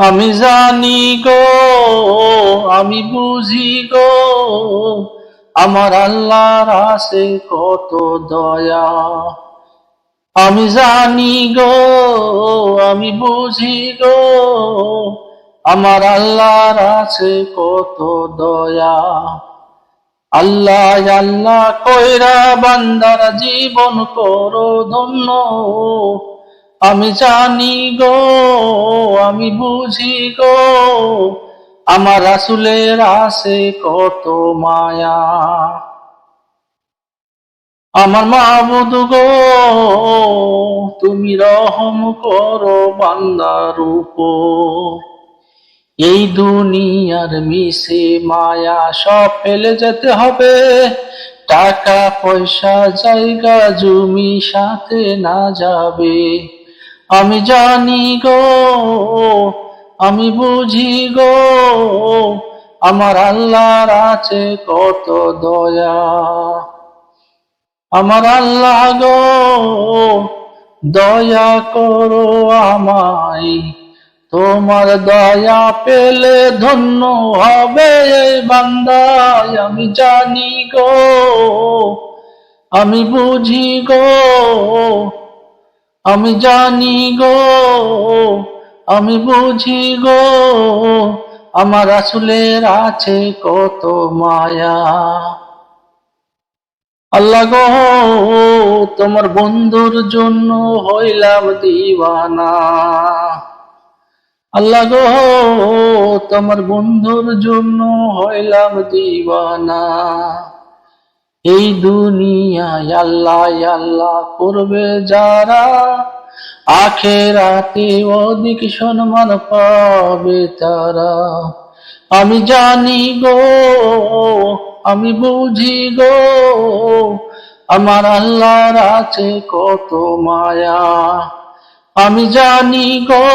আমি জানি গো, আমি বুঝি গো, আমার আল্লাহর আছে কত দয়া। আমি জানি গো, আমি বুঝি গো, আমার আল্লাহর আছে কত দয়া। আল্লাহ আল্লাহ কইরা বান্দার জীবন করো ধন্য। আমি জানি গো, আমি বুঝি গো, আমার রাসূলের আছে কত মায়া। আমার মাবুদ গো, তুমি রহম করো বান্দার উপর। এই দুনিয়ার মিছে মায়া সব ফেলে যেতে হবে, টাকা পয়সা জায়গা জমি সাথে না যাবে। আমি জানি গো, আমি বুঝি গো, আমার আল্লাহর আছে কত দয়া। আমার আল্লাহ গো, দয়া করো আমায়, তোমার দয়া পেলে ধন্য হবে এই বান্দায়। আমি জানি গো, আমি বুঝি গো, আমি জানি গো, আমি বুঝি গো, আমার রাসূলের আছে কত মায়া। আল্লাহ গো, তোমার বন্ধুর জন্য হইলাম দিওয়ানা। আল্লাহ গো, তোমার বন্ধুর জন্য হইলাম দিওয়ানা। এই দুনিয়ায় আল্লাহ আল্লাহ করবে যারা, আখেরাতে অধিক সম্মান পাবে তারা। আমি জানি গো, আমি বুঝি গো, আমার আল্লাহর আছে কত মায়া। আমি জানি গো,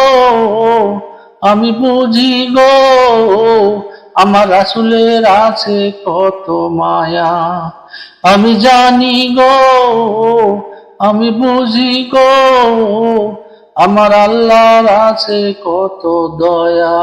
আমি বুঝি গো, আমার রাসূলের আছে কত মায়া। আমি জানি গো, আমি বুঝি গো, আমার আল্লাহর আছে কত দয়া।